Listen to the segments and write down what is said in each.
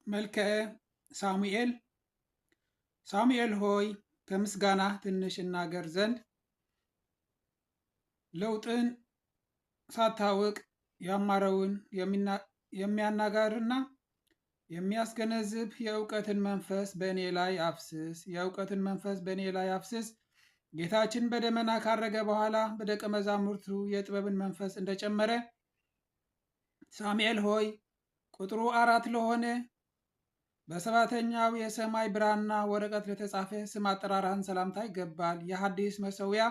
መልክዕ ሳሙኤል ሳሙኤል ሆይ ከምስጋና ትንሽ እናገር ዘንድ ለውጥን ሳታውቅ ያማረውን የሚያናጋርና የሚያስገነዝብ የእውቀትን መንፈስ በእኔ ላይ አፍስስ። የእውቀትን መንፈስ በእኔ ላይ አፍስስ። ጌታችን በደመና ካረገ በኋላ በደቀ መዛሙርቱ የጥበብን መንፈስ እንደጨመረ ሳሙኤል ሆይ ቁጥሩ 4 ለሆነ በሰባተኛው የሰማይ ብራና ወረቀት ለተጻፈ ስም አጠራርህን ሰላምታ ይገባል። የሐዲስ መሠዊያ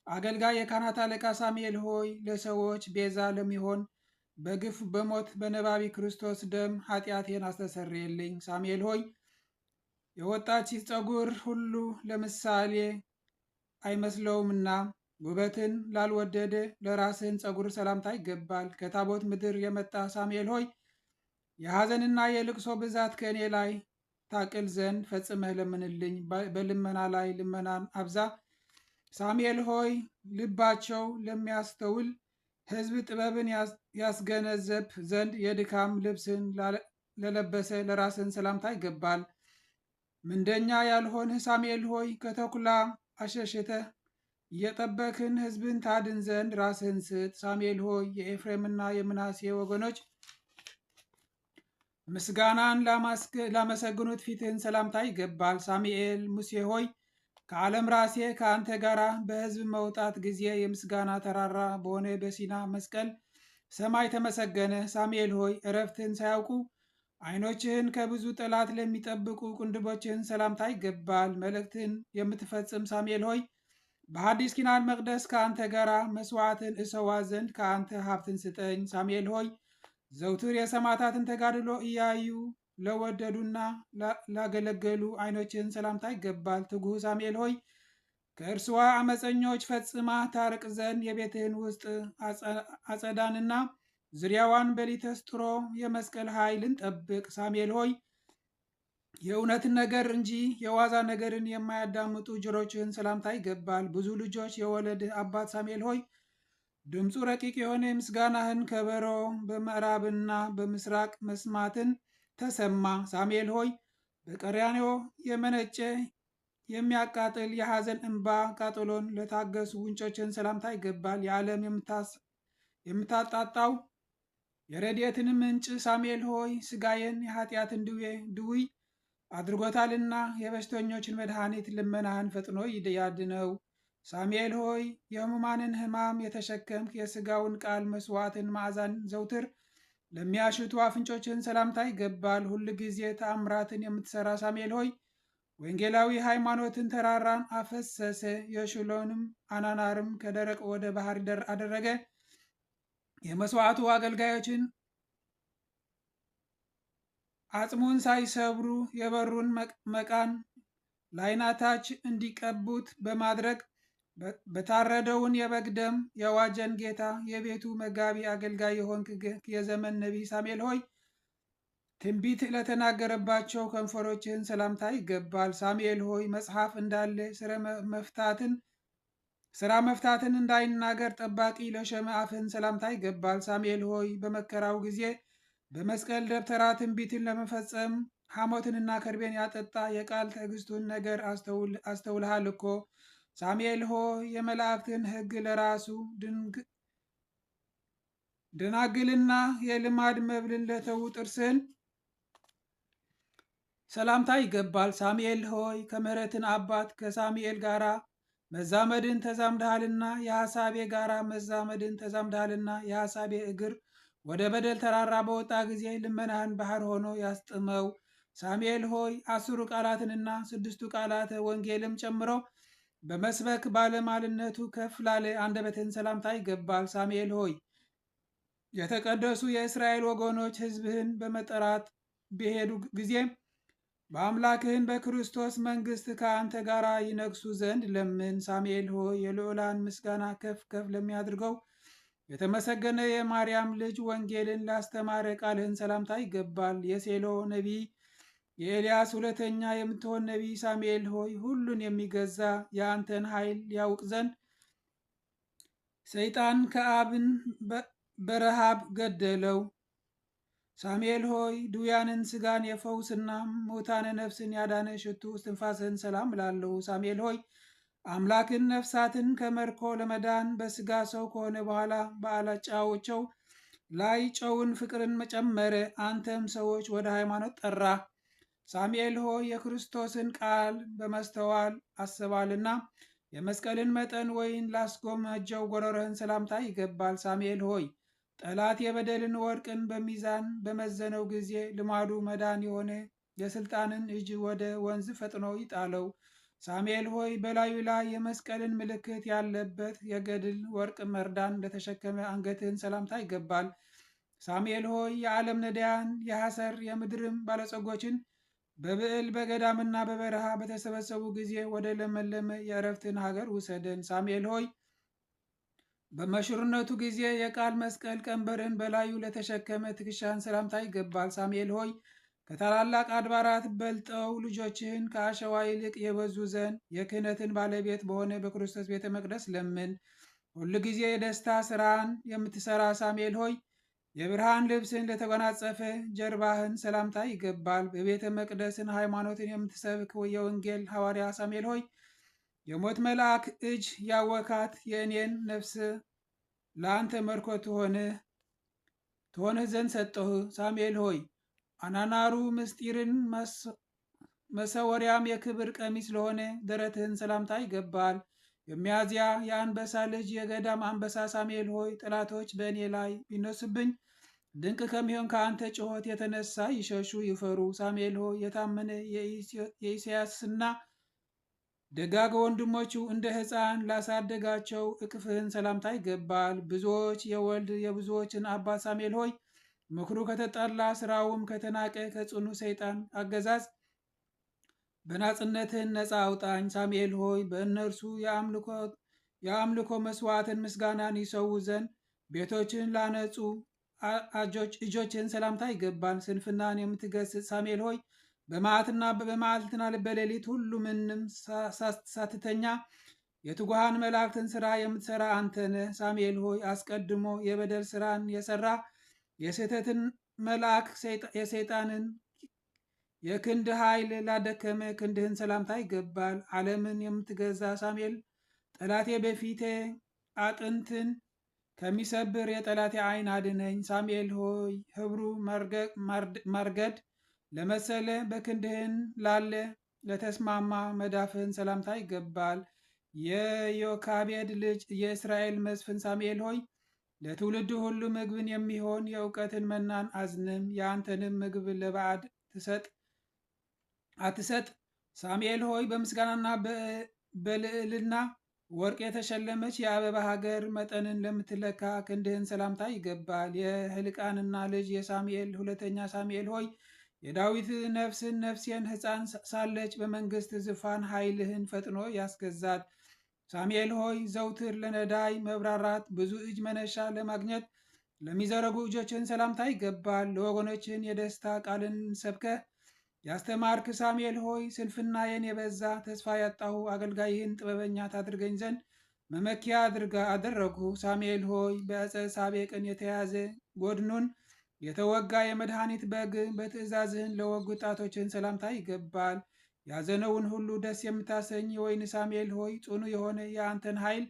አገልጋይ የካህናት አለቃ ሳሙኤል ሆይ ለሰዎች ቤዛ ለሚሆን በግፍ በሞት በነባቢ ክርስቶስ ደም ኃጢአቴን አስተሰርይልኝ። ሳሙኤል ሆይ የወጣች ፀጉር ሁሉ ለምሳሌ አይመስለውምና ውበትን ላልወደደ ለራስህን ፀጉር ሰላምታ ይገባል። ከታቦት ምድር የመጣ ሳሙኤል ሆይ የሐዘንና የልቅሶ ብዛት ከእኔ ላይ ታቅል ዘንድ ፈጽመህ ለምንልኝ። በልመና ላይ ልመናን አብዛ። ሳሙኤል ሆይ ልባቸው ለሚያስተውል ሕዝብ ጥበብን ያስገነዘብ ዘንድ የድካም ልብስን ለለበሰ ለራስን ሰላምታ ይገባል። ምንደኛ ያልሆንህ ሳሙኤል ሆይ ከተኩላ አሸሽተህ እየጠበክን ሕዝብን ታድን ዘንድ ራስህን ስጥ። ሳሙኤል ሆይ የኤፍሬምና የምናሴ ወገኖች ምስጋናን ላመሰግኑት ፊትህን ሰላምታ ይገባል። ሳሙኤል ሙሴ ሆይ ከዓለም ራሴ ከአንተ ጋር በሕዝብ መውጣት ጊዜ የምስጋና ተራራ በሆነ በሲና መስቀል ሰማይ ተመሰገነ። ሳሙኤል ሆይ እረፍትን ሳያውቁ ዓይኖችህን ከብዙ ጠላት ለሚጠብቁ ቅንድቦችህን ሰላምታ ይገባል። መልእክትን የምትፈጽም ሳሙኤል ሆይ በሐዲስ ኪዳን መቅደስ ከአንተ ጋር መስዋዕትን እሰዋ ዘንድ ከአንተ ሀብትን ስጠኝ። ሳሙኤል ሆይ ዘውትር የሰማዕታትን ተጋድሎ እያዩ ለወደዱና ላገለገሉ ዓይኖችህን ሰላምታ ይገባል። ትጉህ ሳሙኤል ሆይ ከእርስዋ አመፀኞች ፈጽማ ታርቅ ዘንድ የቤትህን ውስጥ አጸዳንና ዙሪያዋን በሊተስጥሮ የመስቀል ኃይልን ጠብቅ። ሳሙኤል ሆይ የእውነትን ነገር እንጂ የዋዛ ነገርን የማያዳምጡ ጆሮችህን ሰላምታ ይገባል። ብዙ ልጆች የወለድህ አባት ሳሙኤል ሆይ ድምፁ ረቂቅ የሆነ ምስጋናህን ከበሮ በምዕራብና በምስራቅ መስማትን ተሰማ። ሳሙኤል ሆይ በቀራንዮ የመነጨ የሚያቃጥል የሐዘን እንባ ቃጠሎን ለታገሱ ጉንጮችን ሰላምታ ይገባል። የዓለም የምታጣጣው የረድኤትን ምንጭ ሳሙኤል ሆይ ስጋዬን የኃጢአትን ድውይ አድርጎታልና የበሽተኞችን መድኃኒት ልመናህን ፈጥኖ ያድነው። ሳሙኤል ሆይ የሕሙማንን ሕማም የተሸከምክ የሥጋውን ቃል መስዋዕትን ማዕዛን ዘውትር ለሚያሽቱ አፍንጮችን ሰላምታ ይገባል። ሁል ጊዜ ተአምራትን የምትሠራ ሳሙኤል ሆይ ወንጌላዊ ሃይማኖትን ተራራን አፈሰሰ። የሽሎንም አናናርም ከደረቅ ወደ ባህር አደረገ። የመስዋዕቱ አገልጋዮችን አጽሙን ሳይሰብሩ የበሩን መቃን ላይናታች እንዲቀቡት በማድረግ በታረደውን የበግ ደም የዋጀን ጌታ የቤቱ መጋቢ አገልጋይ የሆንክ የዘመን ነቢይ ሳሙኤል ሆይ ትንቢት ለተናገረባቸው ከንፈሮችህን ሰላምታ ይገባል። ሳሙኤል ሆይ መጽሐፍ እንዳለ ስራ መፍታትን እንዳይናገር ጠባቂ ለሸመ አፍህን ሰላምታ ይገባል። ሳሙኤል ሆይ በመከራው ጊዜ በመስቀል ደብተራ ትንቢትን ለመፈጸም ሐሞትንና ከርቤን ያጠጣ የቃል ትዕግስቱን ነገር አስተውልሃል እኮ። ሳሙኤል ሆይ የመላእክትን ሕግ ለራሱ ደናግልና የልማድ መብልን ለተዉ ጥርስን ሰላምታ ይገባል። ሳሙኤል ሆይ ከምሕረትን አባት ከሳሙኤል ጋራ መዛመድን ተዛምደሃልና የሐሳቤ ጋራ መዛመድን ተዛምደሃልና የሐሳቤ እግር ወደ በደል ተራራ በወጣ ጊዜ ልመናህን ባህር ሆኖ ያስጥመው። ሳሙኤል ሆይ 10 ቃላትንና 6 ቃላተ ወንጌልም ጨምሮ በመስበክ ባለማልነቱ ከፍ ላለ አንደበትን ሰላምታ ይገባል። ሳሙኤል ሆይ የተቀደሱ የእስራኤል ወገኖች ሕዝብህን በመጠራት በሄዱ ጊዜ በአምላክህን በክርስቶስ መንግሥት ከአንተ ጋር ይነግሱ ዘንድ ለምን። ሳሙኤል ሆይ የልዑላን ምስጋና ከፍ ከፍ ለሚያድርገው የተመሰገነ የማርያም ልጅ ወንጌልን ላስተማረ ቃልህን ሰላምታ ይገባል። የሴሎ ነቢይ የኤልያስ ሁለተኛ የምትሆን ነቢይ ሳሙኤል ሆይ ሁሉን የሚገዛ የአንተን ኃይል ያውቅ ዘንድ ሰይጣን ከአብን በረሃብ ገደለው። ሳሙኤል ሆይ ድውያንን ስጋን የፈውስና ሙታነ ነፍስን ያዳነ ሽቱ እስትንፋስህን ሰላም እላለሁ። ሳሙኤል ሆይ አምላክን ነፍሳትን ከመርኮ ለመዳን በስጋ ሰው ከሆነ በኋላ በአለጫዎቸው ላይ ጨውን ፍቅርን መጨመረ። አንተም ሰዎች ወደ ሃይማኖት ጠራ። ሳሙኤል ሆይ የክርስቶስን ቃል በመስተዋል አስባልና የመስቀልን መጠን ወይን ላስጎመጀው ጎረረህን ሰላምታ ይገባል። ሳሙኤል ሆይ ጠላት የበደልን ወርቅን በሚዛን በመዘነው ጊዜ ልማዱ መዳን የሆነ የስልጣንን እጅ ወደ ወንዝ ፈጥኖ ይጣለው። ሳሙኤል ሆይ በላዩ ላይ የመስቀልን ምልክት ያለበት የገድል ወርቅ መርዳን ለተሸከመ አንገትህን ሰላምታ ይገባል። ሳሙኤል ሆይ የዓለም ነዳያን የሐሰር የምድርም ባለጸጎችን በብዕል በገዳምና በበረሃ በተሰበሰቡ ጊዜ ወደ ለመለመ የእረፍትን ሀገር ውሰደን። ሳሙኤል ሆይ በመሽርነቱ ጊዜ የቃል መስቀል ቀንበርን በላዩ ለተሸከመ ትከሻህን ሰላምታ ይገባል። ሳሙኤል ሆይ ከታላላቅ አድባራት በልጠው ልጆችህን ከአሸዋ ይልቅ የበዙ ዘንድ የክህነትን ባለቤት በሆነ በክርስቶስ ቤተ መቅደስ ለምን። ሁል ጊዜ የደስታ ስራን የምትሰራ ሳሙኤል ሆይ የብርሃን ልብስን ለተጎናጸፈ ጀርባህን ሰላምታ ይገባል። በቤተ መቅደስን ሃይማኖትን የምትሰብክ የወንጌል ሐዋርያ ሳሙኤል ሆይ የሞት መልአክ እጅ ያወካት የእኔን ነፍስ ለአንተ መርኮ ትሆንህ ዘንድ ሰጠሁ። ሳሙኤል ሆይ አናናሩ ምስጢርን መሰወሪያም የክብር ቀሚስ ለሆነ ደረትህን ሰላምታ ይገባል። የሚያዝያ የአንበሳ ልጅ የገዳም አንበሳ ሳሙኤል ሆይ ጠላቶች በእኔ ላይ ቢነሱብኝ ድንቅ ከሚሆን ከአንተ ጩኸት የተነሳ ይሸሹ ይፈሩ። ሳሙኤል ሆይ የታመነ የኢሳያስና ደጋግ ወንድሞቹ እንደ ሕፃን ላሳደጋቸው እቅፍህን ሰላምታ ይገባል። ብዙዎች የወልድ የብዙዎችን አባት ሳሙኤል ሆይ ምክሩ ከተጠላ ስራውም ከተናቀ ከጽኑ ሰይጣን አገዛዝ በናጽነትህን ነፃ አውጣኝ። ሳሙኤል ሆይ በእነርሱ የአምልኮ መስዋዕትን ምስጋናን ይሰዉ ዘንድ ቤቶችን ላነጹ እጆችን ሰላምታ ይገባል። ስንፍናን የምትገስጽ ሳሙኤል ሆይ በመዓልትና በሌሊት ሁሉ ምንም ሳትተኛ የትጉሃን መላእክትን ስራ የምትሰራ አንተነ። ሳሙኤል ሆይ አስቀድሞ የበደል ስራን የሰራ የስህተትን መልአክ የሰይጣንን የክንድ ኃይል ላደከመ ክንድህን ሰላምታ ይገባል። ዓለምን የምትገዛ ሳሙኤል ጠላቴ በፊቴ አጥንትን ከሚሰብር የጠላቴ ዓይን አድነኝ። ሳሙኤል ሆይ ህብሩ ማርገድ ለመሰለ በክንድህን ላለ ለተስማማ መዳፍህን ሰላምታ ይገባል። የዮካቤድ ልጅ የእስራኤል መስፍን ሳሙኤል ሆይ ለትውልድ ሁሉ ምግብን የሚሆን የእውቀትን መናን አዝንም፣ የአንተንም ምግብ ለባዕድ አትሰጥ። ሳሙኤል ሆይ በምስጋናና በልዕልና ወርቅ የተሸለመች የአበባ ሀገር መጠንን ለምትለካ ክንድህን ሰላምታ ይገባል። የህልቃንና ልጅ የሳሙኤል ሁለተኛ ሳሙኤል ሆይ የዳዊት ነፍሴን ሕፃን ሳለች በመንግስት ዙፋን ኃይልህን ፈጥኖ ያስገዛት። ሳሙኤል ሆይ ዘውትር ለነዳይ መብራራት ብዙ እጅ መነሻ ለማግኘት ለሚዘረጉ እጆችን ሰላምታ ይገባል። ለወገኖችን የደስታ ቃልን ሰብከህ ያስተማርክ ሳሙኤል ሆይ ስንፍናዬን የበዛ ተስፋ ያጣሁ አገልጋይህን ጥበበኛ ታድርገኝ ዘንድ መመኪያ አደረጉ። ሳሙኤል ሆይ በዕፀ ሳቤቅን የተያዘ ጎድኑን የተወጋ የመድኃኒት በግ በትእዛዝህን ለወጉ ጣቶችን ሰላምታ ይገባል። ያዘነውን ሁሉ ደስ የምታሰኝ የወይን ሳሙኤል ሆይ ጽኑ የሆነ የአንተን ኃይል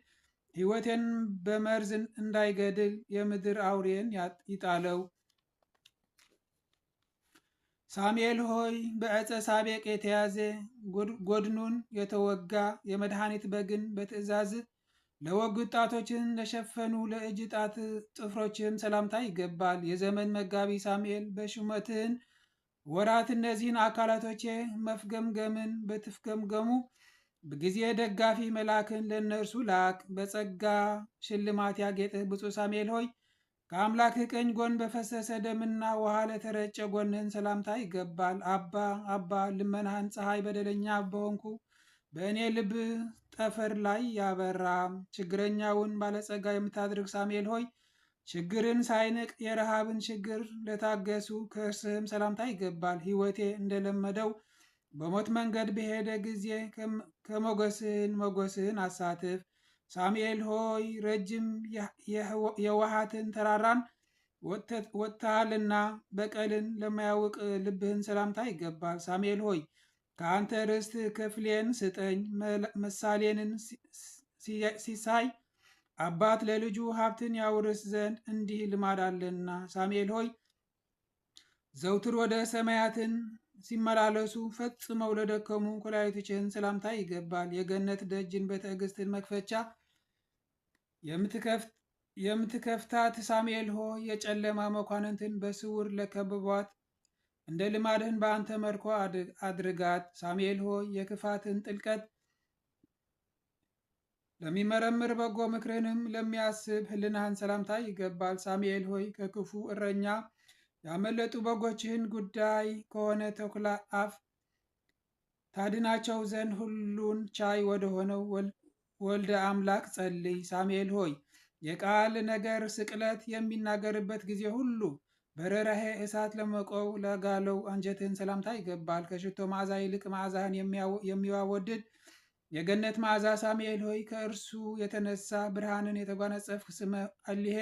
ሕይወቴን በመርዝ እንዳይገድል የምድር አውሬን ይጣለው። ሳሙኤል ሆይ በዕፀ ሳቤቅ የተያዘ ጎድኑን የተወጋ የመድኃኒት በግን በትእዛዝ ለወጉት ጣቶችን ለሸፈኑ ለእጅ ጣት ጥፍሮችም ሰላምታ ይገባል። የዘመን መጋቢ ሳሙኤል በሹመትህን ወራት እነዚህን አካላቶቼ መፍገምገምን በትፍገምገሙ ጊዜ ደጋፊ መልአክን ለእነርሱ ላክ። በጸጋ ሽልማት ያጌጥህ ብፁዕ ሳሙኤል ሆይ ከአምላክህ ቀኝ ጎን በፈሰሰ ደምና ውሃ ለተረጨ ጎንህን ሰላምታ ይገባል። አባ ልመናህን ፀሐይ በደለኛ በሆንኩ በእኔ ልብ ጠፈር ላይ ያበራ። ችግረኛውን ባለጸጋ የምታድርግ ሳሙኤል ሆይ ችግርን ሳይንቅ የረሃብን ችግር ለታገሱ ከእርስህም ሰላምታ ይገባል። ሕይወቴ እንደለመደው በሞት መንገድ በሄደ ጊዜ ሞገስህን አሳትፍ። ሳሙኤል ሆይ ረጅም የውሃትን ተራራን ወጥተሃልና በቀልን ለማያውቅ ልብህን ሰላምታ ይገባል። ሳሙኤል ሆይ ከአንተ ርስት ክፍሌን ስጠኝ። ምሳሌንን ሲሳይ አባት ለልጁ ሀብትን ያውርስ ዘንድ እንዲህ ልማድ አለና። ሳሙኤል ሆይ ዘውትር ወደ ሰማያትን ሲመላለሱ ፈጽመው ለደከሙ ኩላሊቶችህን ሰላምታ ይገባል። የገነት ደጅን በትዕግስትን መክፈቻ የምትከፍታት ሳሙኤል ሆይ የጨለማ መኳንንትን በስውር ለከበቧት እንደ ልማድህን በአንተ መልኩ አድርጋት። ሳሙኤል ሆይ የክፋትን ጥልቀት ለሚመረምር በጎ ምክርህንም ለሚያስብ ሕሊናህን ሰላምታ ይገባል። ሳሙኤል ሆይ ከክፉ እረኛ ያመለጡ በጎችህን ጉዳይ ከሆነ ተኩላ አፍ ታድናቸው ዘንድ ሁሉን ቻይ ወደሆነው ወልደ አምላክ ጸልይ። ሳሙኤል ሆይ የቃል ነገር ስቅለት የሚናገርበት ጊዜ ሁሉ በርኅራኄ እሳት ለሞቀው ለጋለው አንጀትህን ሰላምታ ይገባል። ከሽቶ መዓዛ ይልቅ መዓዛህን የሚያወድድ የገነት መዓዛ ሳሙኤል ሆይ ከእርሱ የተነሳ ብርሃንን የተጎናጸፍክ ስመ አሊሄ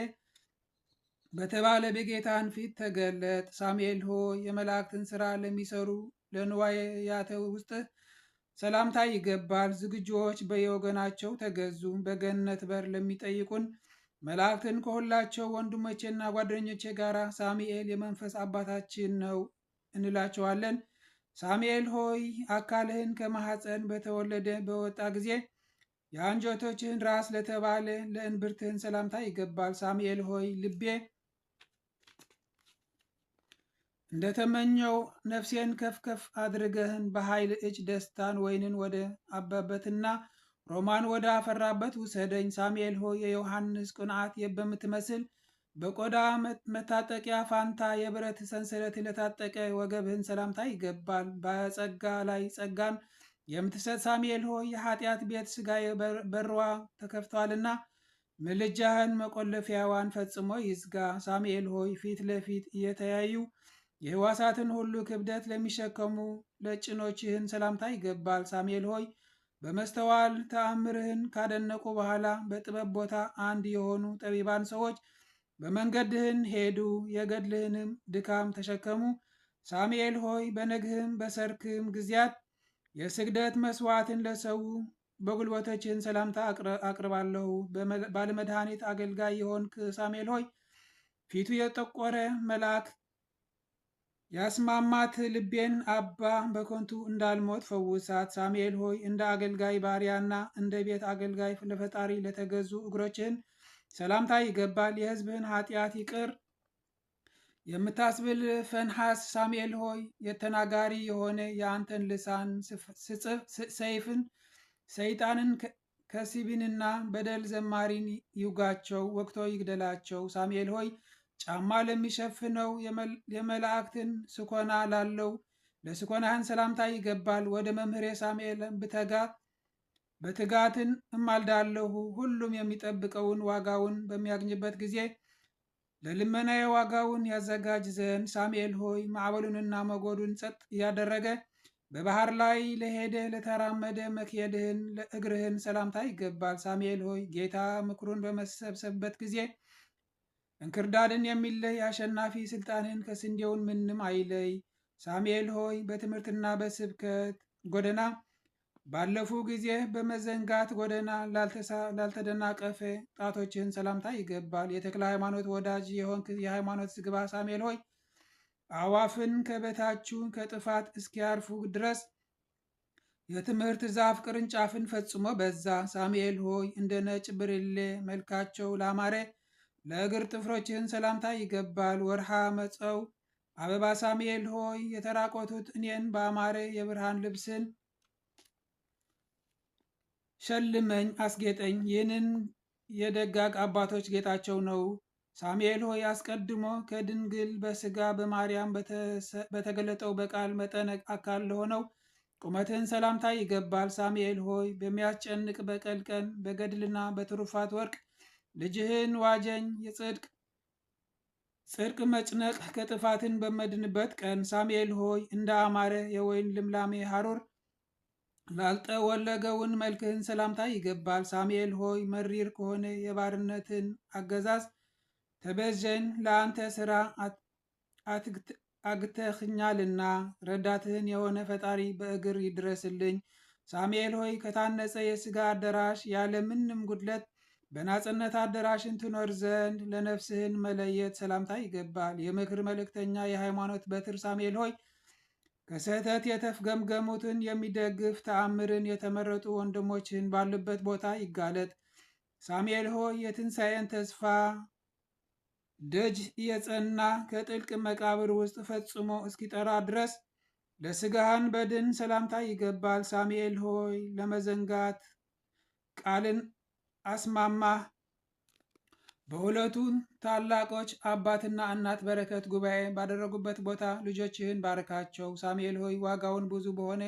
በተባለ በጌታን ፊት ተገለጥ። ሳሙኤል ሆይ የመላእክትን ሥራ ለሚሰሩ ለንዋያተ ውስጥ ሰላምታ ይገባል። ዝግጁዎች በየወገናቸው ተገዙ። በገነት በር ለሚጠይቁን መላእክትን ከሁላቸው ወንድሞቼና ጓደኞቼ ጋር ሳሙኤል የመንፈስ አባታችን ነው እንላቸዋለን። ሳሙኤል ሆይ አካልህን ከማኅፀን በተወለደ በወጣ ጊዜ የአንጀቶችህን ራስ ለተባለ ለእንብርትህን ሰላምታ ይገባል። ሳሙኤል ሆይ ልቤ እንደተመኘው ነፍሴን ከፍከፍ አድርገህን በኃይል እጅ ደስታን ወይንን ወደ አባበትና ሮማን ወደ አፈራበት ውሰደኝ። ሳሙኤል ሆይ የዮሐንስ ቅንዓት በምትመስል በቆዳ መታጠቂያ ፋንታ የብረት ሰንሰለት ለታጠቀ ወገብህን ሰላምታ ይገባል። በጸጋ ላይ ጸጋን የምትሰጥ ሳሙኤል ሆይ የኃጢአት ቤት ሥጋዬ በሯ ተከፍቷልና ምልጃህን መቆለፊያዋን ፈጽሞ ይዝጋ። ሳሙኤል ሆይ ፊት ለፊት እየተያዩ የሕዋሳትን ሁሉ ክብደት ለሚሸከሙ ለጭኖችህን ሰላምታ ይገባል። ሳሙኤል ሆይ በመስተዋል ተአምርህን ካደነቁ በኋላ በጥበብ ቦታ አንድ የሆኑ ጠቢባን ሰዎች በመንገድህን ሄዱ፣ የገድልህንም ድካም ተሸከሙ። ሳሙኤል ሆይ በነግህም በሰርክም ጊዜያት የስግደት መስዋዕትን ለሰው በጉልበቶችህን ሰላምታ አቅርባለሁ። ባለመድኃኒት አገልጋይ የሆንክ ሳሙኤል ሆይ ፊቱ የጠቆረ መልአክ ያስማማት ልቤን አባ በከንቱ እንዳልሞት ፈውሳት። ሳሙኤል ሆይ እንደ አገልጋይ ባሪያና እንደ ቤት አገልጋይ ለፈጣሪ ለተገዙ እግሮችህን ሰላምታ ይገባል። የሕዝብህን ኃጢአት ይቅር የምታስብል ፈንሐስ ሳሙኤል ሆይ የተናጋሪ የሆነ የአንተን ልሳን ስጽፍ ሰይፍን ሰይጣንን ከሲቢንና በደል ዘማሪን ይውጋቸው፣ ወቅቶ ይግደላቸው። ሳሙኤል ሆይ ጫማ ለሚሸፍነው የመላእክትን ስኮና ላለው ለስኮናህን ሰላምታ ይገባል። ወደ መምህሬ ሳሙኤል በትጋትን እማልዳለሁ። ሁሉም የሚጠብቀውን ዋጋውን በሚያገኝበት ጊዜ ለልመናዬ ዋጋውን ያዘጋጅ ዘንድ። ሳሙኤል ሆይ ማዕበሉንና ሞገዱን ጸጥ እያደረገ በባህር ላይ ለሄደ ለተራመደ መክየድህን ለእግርህን ሰላምታ ይገባል። ሳሙኤል ሆይ ጌታ ምክሩን በመሰብሰብበት ጊዜ እንክርዳድን የሚለይ አሸናፊ ስልጣንን ከስንዴውን ምንም አይለይ። ሳሙኤል ሆይ በትምህርትና በስብከት ጎደና ባለፉ ጊዜ በመዘንጋት ጎደና ላልተደናቀፈ ጣቶችህን ሰላምታ ይገባል። የተክለ ሃይማኖት ወዳጅ የሆንክ የሃይማኖት ዝግባ ሳሙኤል ሆይ አዋፍን ከበታችሁ ከጥፋት እስኪያርፉ ድረስ የትምህርት ዛፍ ቅርንጫፍን ፈጽሞ በዛ። ሳሙኤል ሆይ እንደ ነጭ ብርሌ መልካቸው ላማረ ለእግር ጥፍሮችህን ሰላምታ ይገባል። ወርሃ መጸው አበባ ሳሙኤል ሆይ የተራቆቱት እኔን በአማረ የብርሃን ልብስን ሸልመኝ አስጌጠኝ። ይህንን የደጋግ አባቶች ጌጣቸው ነው። ሳሙኤል ሆይ አስቀድሞ ከድንግል በሥጋ በማርያም በተገለጠው በቃል መጠነ አካል ለሆነው ቁመትህን ሰላምታ ይገባል። ሳሙኤል ሆይ በሚያስጨንቅ በቀል ቀን በገድልና በትሩፋት ወርቅ ልጅህን ዋጀኝ። ጽድቅ መጭነቅ ከጥፋትን በመድንበት ቀን ሳሙኤል ሆይ እንደ አማረ የወይን ልምላሜ ሐሩር ላልጠወለገውን መልክህን ሰላምታ ይገባል። ሳሙኤል ሆይ መሪር ከሆነ የባርነትን አገዛዝ ተቤዠኝ፣ ለአንተ ሥራ አግተኸኛልና። ረዳትህን የሆነ ፈጣሪ በእግር ይድረስልኝ። ሳሙኤል ሆይ ከታነጸ የሥጋ አዳራሽ ያለ ምንም ጉድለት በናጽነት አዳራሽን ትኖር ዘንድ ለነፍስህን መለየት ሰላምታ ይገባል። የምክር መልእክተኛ የሃይማኖት በትር ሳሙኤል ሆይ ከስህተት የተፍገምገሙትን የሚደግፍ ተአምርን የተመረጡ ወንድሞችህን ባሉበት ቦታ ይጋለጥ። ሳሙኤል ሆይ የትንሣኤን ተስፋ ደጅ የጸና ከጥልቅ መቃብር ውስጥ ፈጽሞ እስኪጠራ ድረስ ለሥጋህን በድን ሰላምታ ይገባል። ሳሙኤል ሆይ ለመዘንጋት ቃልን አስማማህ። በሁለቱ ታላቆች አባትና እናት በረከት ጉባኤ ባደረጉበት ቦታ ልጆችህን ባርካቸው። ሳሙኤል ሆይ ዋጋውን ብዙ በሆነ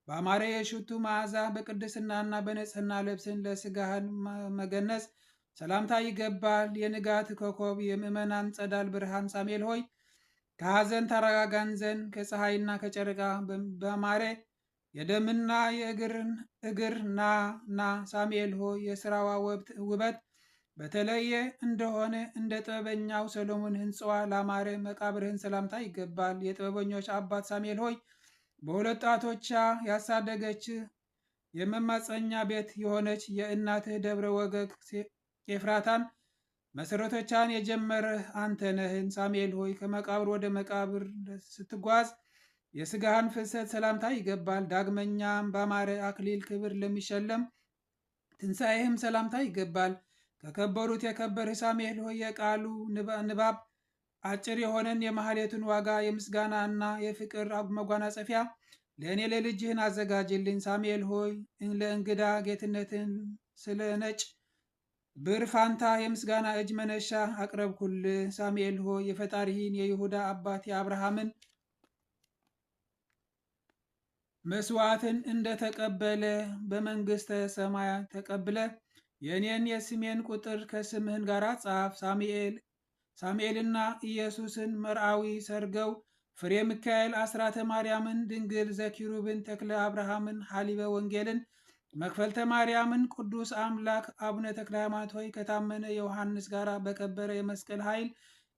በአማረ የሽቱ መዓዛ በቅድስናና በንጽህና ልብስን ለሥጋህን መገነዝ ሰላምታ ይገባል። የንጋት ኮከብ የምእመናን ጸዳል ብርሃን ሳሙኤል ሆይ ከሐዘን ታረጋጋን ዘንድ ከፀሐይና ከጨረቃ በማረ የደምና እግር ና ሳሙኤል ሆይ የሥራዋ ውበት በተለየ እንደሆነ እንደ ጥበበኛው ሰሎሞን ሕንፃዋ ላማረ መቃብርህን ሰላምታ ይገባል። የጥበበኞች አባት ሳሙኤል ሆይ በሁለት ጣቶቿ ያሳደገች የመማፀኛ ቤት የሆነች የእናትህ ደብረ ወገግ ኤፍራታን መሰረቶቿን የጀመርህ አንተ ነህን። ሳሙኤል ሆይ ከመቃብር ወደ መቃብር ስትጓዝ የሥጋህን ፍልሰት ሰላምታ ይገባል። ዳግመኛም በአማረ አክሊል ክብር ለሚሸለም ትንሣኤህም ሰላምታ ይገባል። ከከበሩት የከበርህ ሳሙኤል ሆይ የቃሉ ንባብ አጭር የሆነን የማህሌቱን ዋጋ የምስጋና እና የፍቅር መጓናጸፊያ ለእኔ ለልጅህን አዘጋጅልኝ። ሳሙኤል ሆይ ለእንግዳ ጌትነትን ስለ ነጭ ብር ፋንታ የምስጋና እጅ መነሻ አቅረብኩልህ። ሳሙኤል ሆይ የፈጣሪህን የይሁዳ አባት የአብርሃምን መስዋዕትን እንደተቀበለ በመንግሥተ ሰማያት ተቀብለ የእኔን የስሜን ቁጥር ከስምህን ጋር ጻፍ። ሳሙኤልና ኢየሱስን መርአዊ ሰርገው ፍሬ ሚካኤል አስራተ ማርያምን ድንግል ዘኪሩብን ተክለ አብርሃምን ሐሊበ ወንጌልን መክፈልተ ማርያምን ቅዱስ አምላክ አቡነ ተክለ ሃይማኖት ሆይ ከታመነ ዮሐንስ ጋር በከበረ የመስቀል ኃይል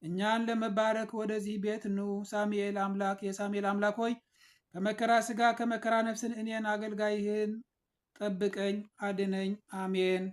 እኛን ለመባረክ ወደዚህ ቤት ኑ። ሳሙኤል አምላክ የሳሙኤል አምላክ ሆይ ከመከራ ሥጋ ከመከራ ነፍስን እኔን አገልጋይህን ጠብቀኝ፣ አድነኝ። አሜን።